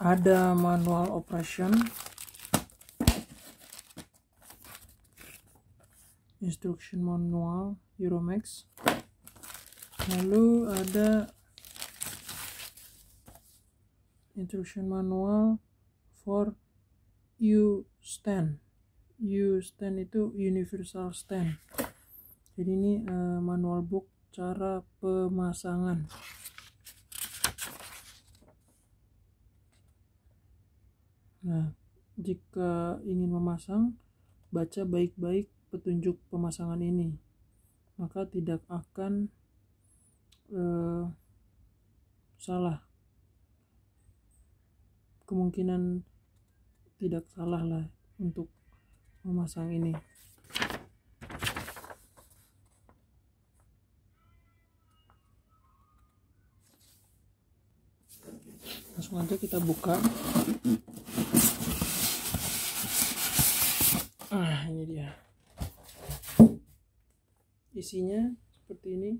Ada manual operation, instruction manual Euromax, lalu ada instruction manual for U-stand. U-stand itu universal stand. Jadi ini manual book cara pemasangan. Nah, jika ingin memasang, baca baik-baik petunjuk pemasangan ini, maka tidak akan salah. Kemungkinan tidak salah lah untuk memasang ini. Langsung aja kita buka. Ini dia. Isinya seperti ini.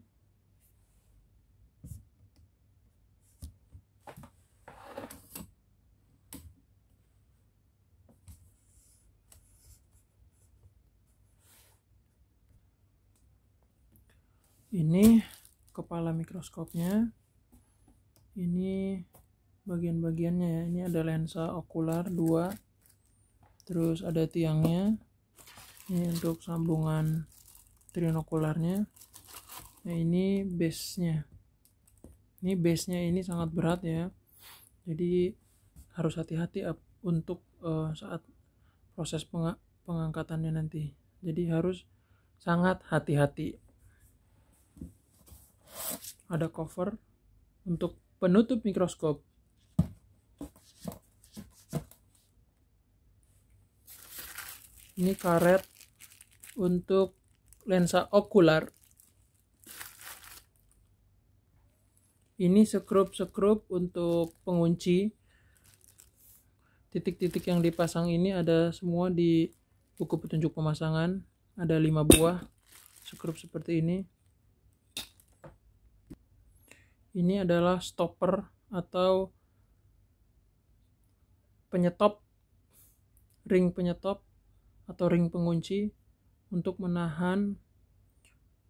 Ini kepala mikroskopnya. Ini bagian-bagiannya ya. Ini ada lensa okular 2. Terus ada tiangnya. Ini untuk sambungan trinokularnya. Nah, ini base-nya. Ini base-nya ini sangat berat ya. Jadi harus hati-hati untuk saat proses pengangkatannya nanti. Jadi harus sangat hati-hati. Ada cover untuk penutup mikroskop. Ini karet untuk lensa okular. Ini sekrup untuk pengunci. Titik-titik yang dipasang ini ada semua di buku petunjuk pemasangan. Ada 5 buah sekrup seperti ini. Ini adalah stopper atau penyetop, ring penyetop atau ring pengunci untuk menahan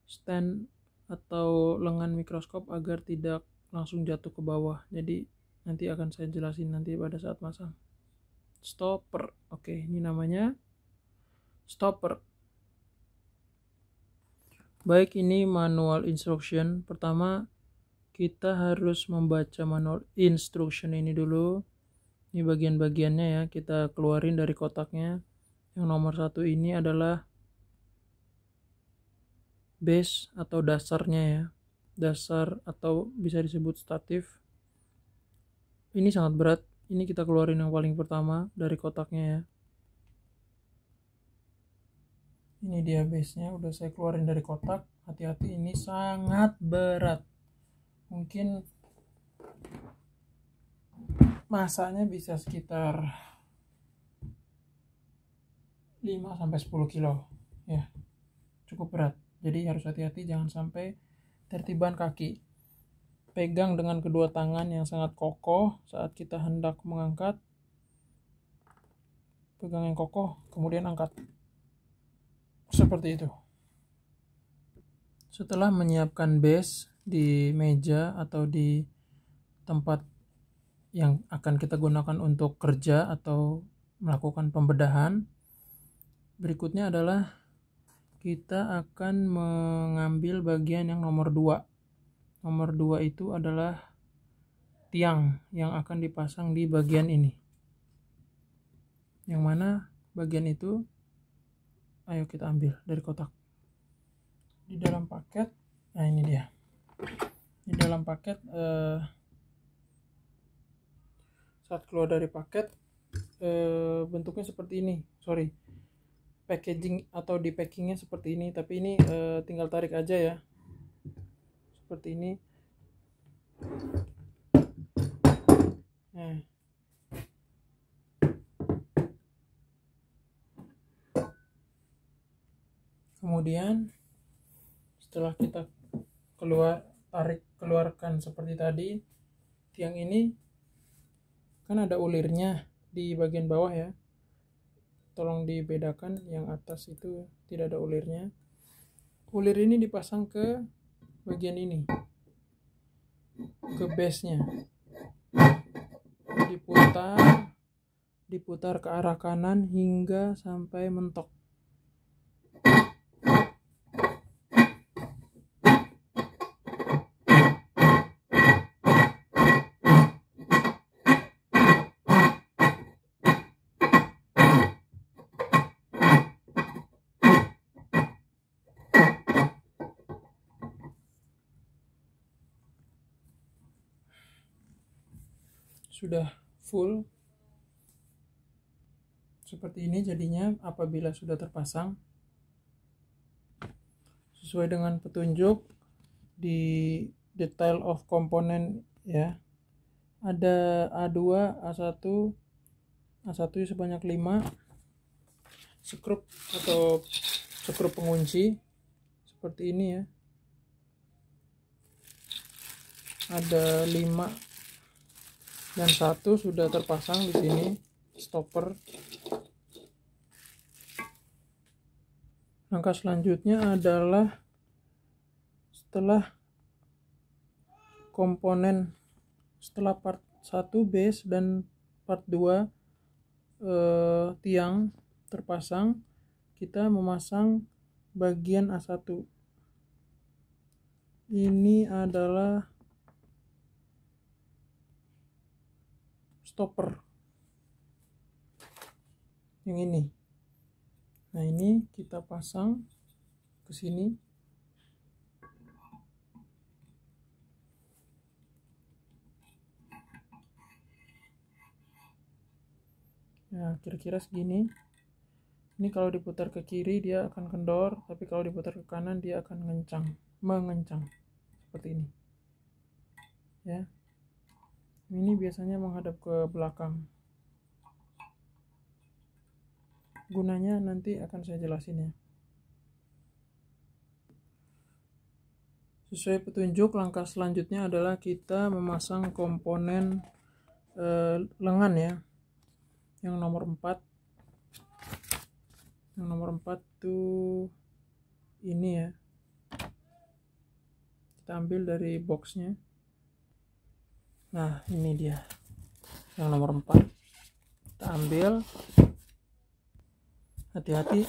stand atau lengan mikroskop agar tidak langsung jatuh ke bawah. Jadi nanti akan saya jelasin nanti pada saat masang. Stopper. Oke, ini namanya stopper. Baik, ini manual instruction. Pertama, kita harus membaca manual instruction ini dulu. Ini bagian-bagiannya ya, kita keluarin dari kotaknya. Yang nomor 1 ini adalah base atau dasarnya ya. Dasar atau bisa disebut statif. Ini sangat berat. Ini kita keluarin yang paling pertama dari kotaknya ya. Ini dia base-nya, udah saya keluarin dari kotak. Hati-hati, ini sangat berat. Mungkin masanya bisa sekitar 5-10 kilo ya, cukup berat. Jadi harus hati-hati, jangan sampai tertiban kaki. Pegang dengan kedua tangan yang sangat kokoh saat kita hendak mengangkat. Pegang yang kokoh, kemudian angkat seperti itu. Setelah menyiapkan base di meja atau di tempat yang akan kita gunakan untuk kerja atau melakukan pembedahan, berikutnya adalah kita akan mengambil bagian yang nomor 2. Nomor 2 itu adalah tiang yang akan dipasang di bagian ini. Yang mana bagian itu, ayo kita ambil dari kotak. Di dalam paket, nah ini dia. Di dalam paket, saat keluar dari paket, bentuknya seperti ini. Packaging atau di packingnya seperti ini, tapi ini tinggal tarik aja ya, seperti ini. Nah, kemudian setelah kita keluarkan seperti tadi, tiang ini kan ada ulirnya di bagian bawah ya, tolong dibedakan, yang atas itu tidak ada ulirnya. Ulir ini dipasang ke bagian ini, ke base-nya, diputar ke arah kanan hingga sampai mentok. Sudah full seperti ini jadinya apabila sudah terpasang sesuai dengan petunjuk di detail of component ya. Ada A2, A1, A1 sebanyak 5 skrup atau skrup pengunci seperti ini ya. Ada 5 dan 1 sudah terpasang di sini stopper. Langkah selanjutnya adalah setelah komponen, setelah part 1 base dan part 2 tiang terpasang, kita memasang bagian A1. Ini adalah stopper yang ini. Nah, ini kita pasang ke sini. Nah, kira-kira segini. Ini kalau diputar ke kiri dia akan kendor, tapi kalau diputar ke kanan dia akan mengencang seperti ini. Ya. Ini biasanya menghadap ke belakang. Gunanya nanti akan saya jelasin ya. Sesuai petunjuk, langkah selanjutnya adalah kita memasang komponen lengan ya. Yang nomor 4. Yang nomor 4 tuh ini ya. Kita ambil dari boxnya. Nah, ini dia. Yang nomor 4. Kita ambil. Hati-hati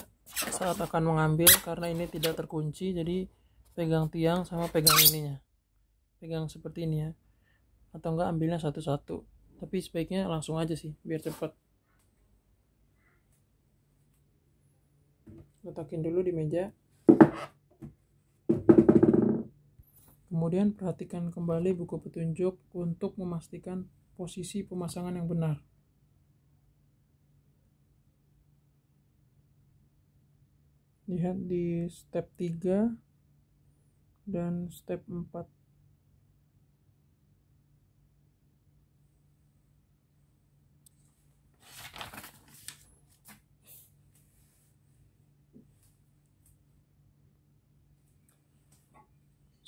saat akan mengambil karena ini tidak terkunci, jadi pegang tiang sama pegang ininya, pegang seperti ini ya, atau enggak ambilnya satu-satu, tapi sebaiknya langsung aja sih biar cepat. Letakin dulu di meja, kemudian perhatikan kembali buku petunjuk untuk memastikan posisi pemasangan yang benar. Lihat di step 3 dan step 4.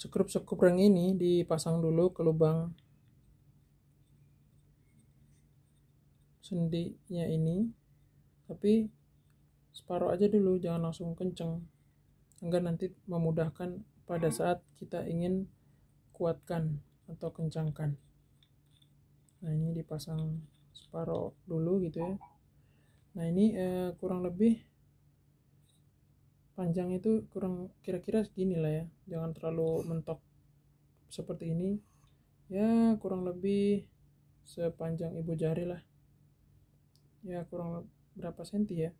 Skrup-skrup ring ini dipasang dulu ke lubang sendinya ini, tapi separuh aja dulu, jangan langsung kenceng, agar nanti memudahkan pada saat kita ingin kuatkan atau kencangkan. Nah, ini dipasang separuh dulu gitu ya. Nah, ini kurang lebih panjang itu kurang kira-kira segini lah ya, jangan terlalu mentok seperti ini ya, kurang lebih sepanjang ibu jari lah ya, kurang berapa senti ya,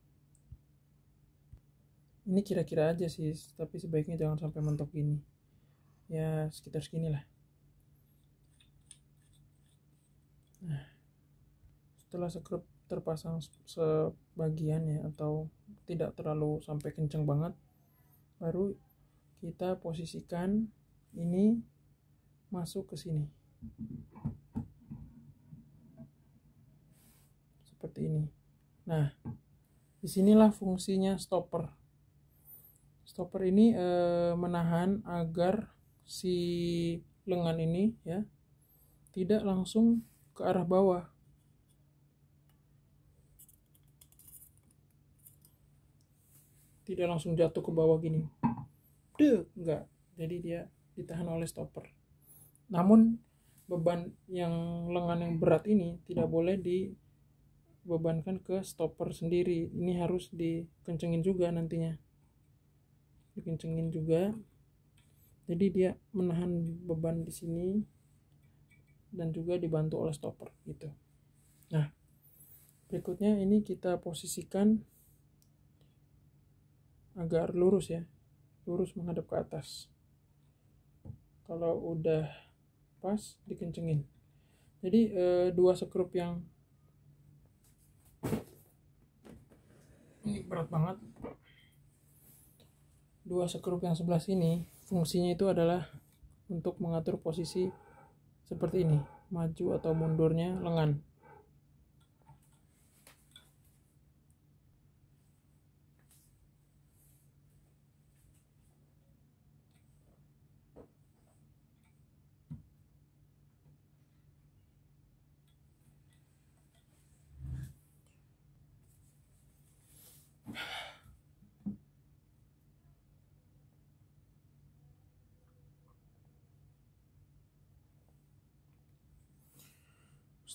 ini kira-kira aja sih, tapi sebaiknya jangan sampai mentok ini ya, sekitar segini lah. Nah, setelah skrup terpasang sebagian ya, atau tidak terlalu sampai kenceng banget, baru kita posisikan ini masuk ke sini seperti ini. Nah, disinilah fungsinya stopper. Stopper ini menahan agar si lengan ini ya tidak langsung ke arah bawah, tidak langsung jatuh ke bawah gini, enggak, jadi dia ditahan oleh stopper. Namun beban yang lengan yang berat ini tidak boleh dibebankan ke stopper sendiri, ini harus dikencengin juga nantinya, dikencengin juga, jadi dia menahan beban di sini dan juga dibantu oleh stopper gitu. Nah, berikutnya ini kita posisikan agar lurus ya, lurus menghadap ke atas. Kalau udah pas, dikencengin. Jadi dua sekrup yang ini berat banget, dua sekrup yang sebelah sini fungsinya itu adalah untuk mengatur posisi seperti ini, maju atau mundurnya lengan.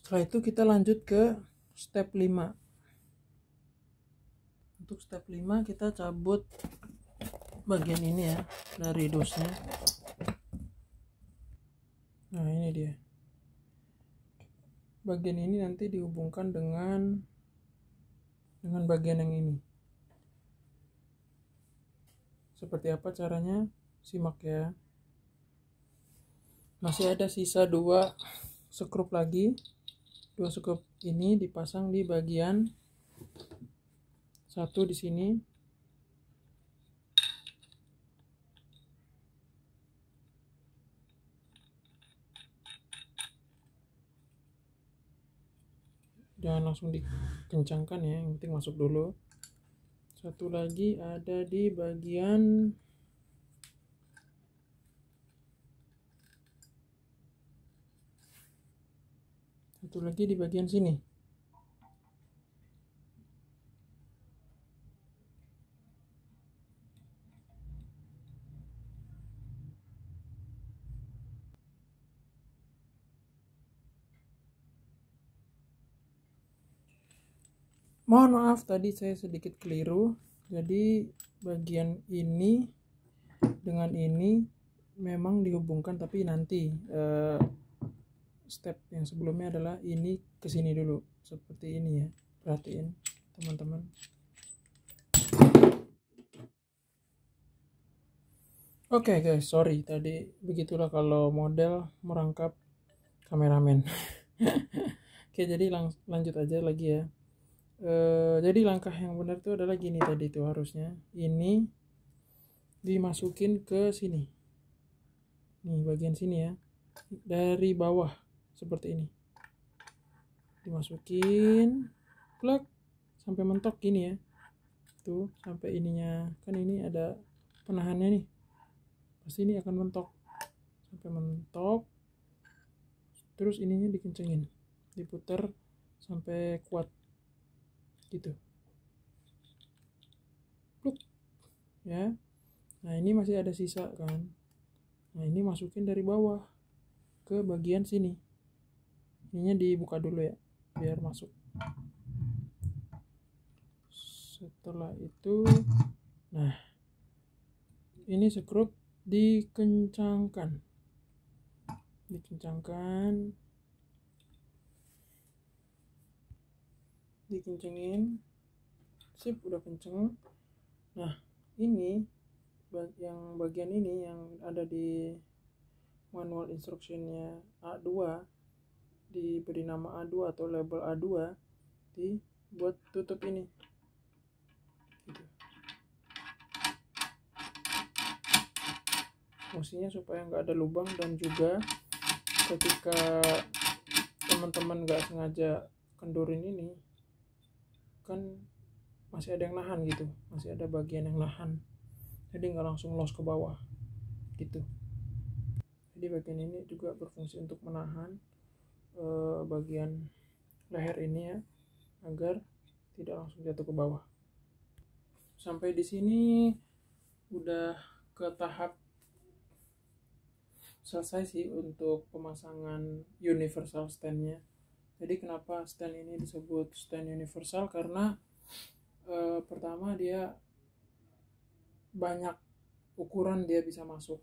Setelah itu kita lanjut ke step 5. Untuk step 5 kita cabut bagian ini ya dari dosnya. Nah, ini dia. Bagian ini nanti dihubungkan dengan bagian yang ini. Seperti apa caranya? Simak ya. Masih ada sisa 2 skrup lagi. 2 skrup ini dipasang di bagian satu di sini. Jangan langsung dikencangkan ya, yang penting masuk dulu. Satu lagi ada di bagian sini. Mohon maaf tadi saya sedikit keliru. Jadi bagian ini dengan ini memang dihubungkan, tapi nanti step yang sebelumnya adalah ini ke sini dulu seperti ini ya. Perhatiin teman-teman. Oke guys, sorry tadi begitulah kalau model merangkap kameramen. Oke, jadi lanjut aja lagi ya. Jadi langkah yang benar itu adalah gini tadi tuh, harusnya ini dimasukin ke sini, nih bagian sini ya, dari bawah seperti ini, dimasukin plug sampai mentok gini ya, tuh sampai ininya, kan ini ada penahannya nih, pasti ini akan mentok sampai mentok, terus ininya dikencengin, diputer sampai kuat gitu, pluk ya. Nah, ini masih ada sisa kan, nah ini masukin dari bawah ke bagian sini, ininya dibuka dulu ya biar masuk. Setelah itu, nah ini skrup dikencangkan, dikencengin, sip, udah kenceng. Nah, ini yang bagian ini yang ada di manual instructionnya A2, diberi nama A2 atau label A2, dibuat tutup ini gitu. Fungsinya supaya nggak ada lubang, dan juga ketika teman-teman nggak sengaja kendurin ini kan masih ada yang nahan gitu, masih ada bagian yang nahan, jadi nggak langsung los ke bawah gitu. Jadi bagian ini juga berfungsi untuk menahan bagian leher ini ya, agar tidak langsung jatuh ke bawah. sampai di sini udah ke tahap selesai sih untuk pemasangan universal stand-nya. Jadi kenapa stand ini disebut stand universal? Karena pertama dia banyak ukuran dia bisa masuk.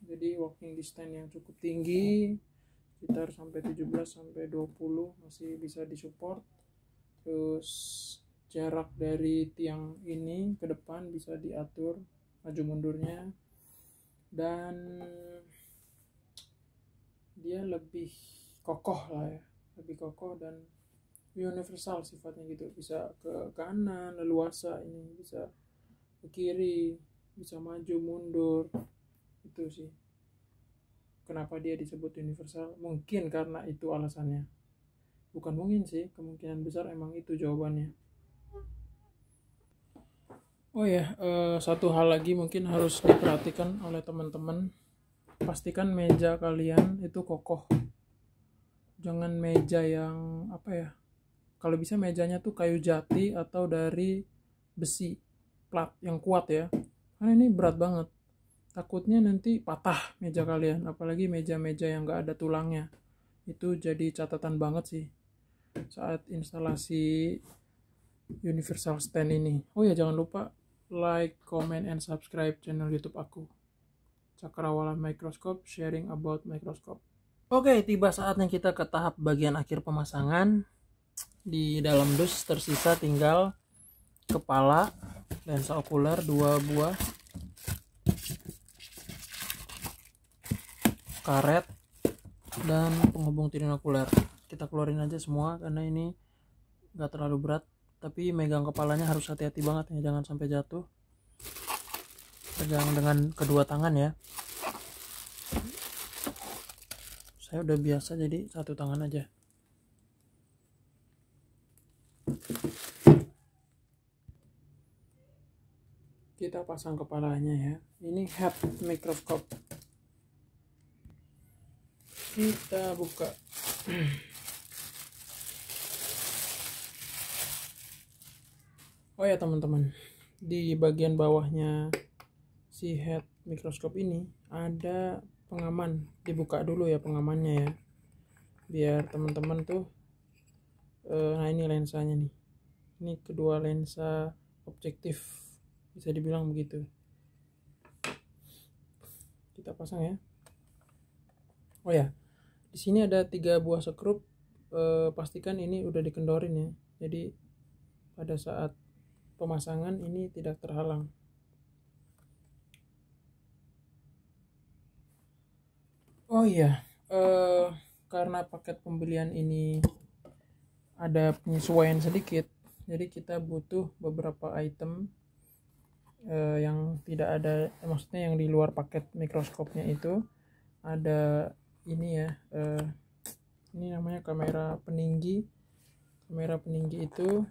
Jadi working distance yang cukup tinggi, sekitar sampai 17 sampai 20 masih bisa disupport. Terus jarak dari tiang ini ke depan bisa diatur maju mundurnya, dan dia lebih kokoh lah ya, lebih kokoh dan universal sifatnya gitu. Bisa ke kanan leluasa, ini bisa ke kiri, bisa maju mundur. Itu sih kenapa dia disebut universal. Mungkin karena itu alasannya, bukan mungkin sih, kemungkinan besar emang itu jawabannya. Oh ya, satu hal lagi mungkin harus diperhatikan oleh teman-teman. Pastikan meja kalian itu kokoh. Jangan meja yang apa ya? Kalau bisa mejanya tuh kayu jati atau dari besi plat yang kuat ya. Karena ini berat banget. Takutnya nanti patah meja kalian, apalagi meja-meja yang nggak ada tulangnya. Itu jadi catatan banget sih saat instalasi universal stand ini. Oh ya, jangan lupa like, comment, and subscribe channel YouTube aku, Cakrawala Microscope, sharing about microscope. Oke, tiba saatnya kita ke tahap bagian akhir pemasangan. Di dalam dus tersisa tinggal kepala, lensa okuler 2 buah, karet, dan penghubung trinokuler. Kita keluarin aja semua karena ini gak terlalu berat, tapi megang kepalanya harus hati-hati banget ya, jangan sampai jatuh. Pegang dengan kedua tangan ya. Saya udah biasa jadi satu tangan aja. Kita pasang kepalanya ya. Ini head microscope. Kita buka. Oh ya teman-teman, di bagian bawahnya si head microscope ini ada pengaman. Dibuka dulu ya pengamannya ya, biar teman-teman tuh nah ini lensanya nih. Ini kedua lensa objektif, bisa dibilang begitu. Kita pasang ya. Oh ya, di sini ada 3 buah skrup. Pastikan ini udah dikendorin ya. Jadi pada saat pemasangan ini tidak terhalang. Oh iya, karena paket pembelian ini ada penyesuaian sedikit, jadi kita butuh beberapa item yang tidak ada, maksudnya yang di luar paket mikroskopnya itu. Ada ini ya, ini namanya kamera peninggi. Kamera peninggi itu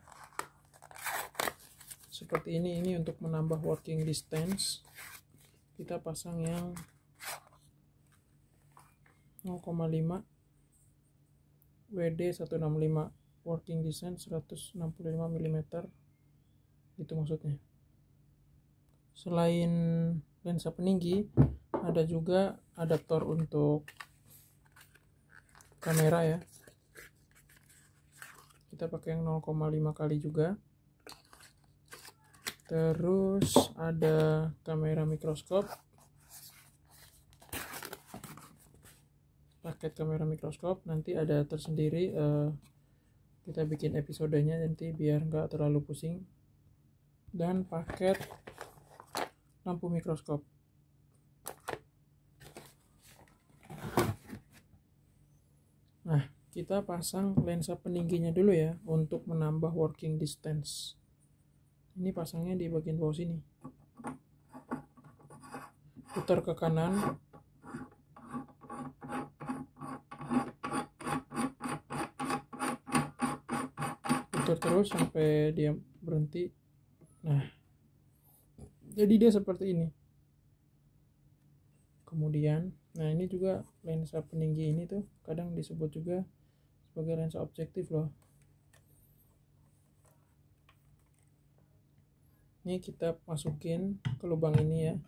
seperti ini untuk menambah working distance. Kita pasang yang 0,5 WD 165, working distance 165 mm, itu maksudnya. Selain lensa peninggi, ada juga adaptor untuk kamera ya. Kita pakai yang 0,5 kali juga. Terus ada kamera mikroskop, paket kamera mikroskop. Nanti ada tersendiri, kita bikin episodenya nanti biar nggak terlalu pusing. Dan paket lampu mikroskop. Nah, kita pasang lensa peningginya dulu ya untuk menambah working distance. Ini pasangnya di bagian bawah sini. Putar ke kanan. Putar terus sampai dia berhenti. Nah, jadi dia seperti ini. Kemudian, nah ini juga lensa peninggi ini tuh kadang disebut juga sebagai lensa objektif loh. Ini kita masukin ke lubang ini ya,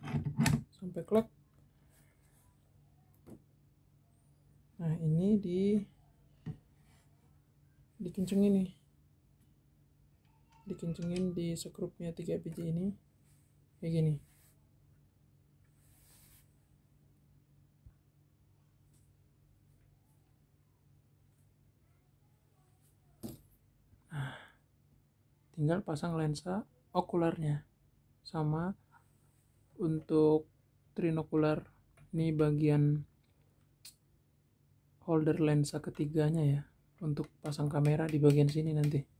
sampai klek. Nah ini dikencengin nih, dikencengin di skrupnya 3 biji ini kayak gini. Nah, tinggal pasang lensa okularnya. Sama untuk trinokular, ini bagian holder lensa ketiganya ya, untuk pasang kamera di bagian sini nanti.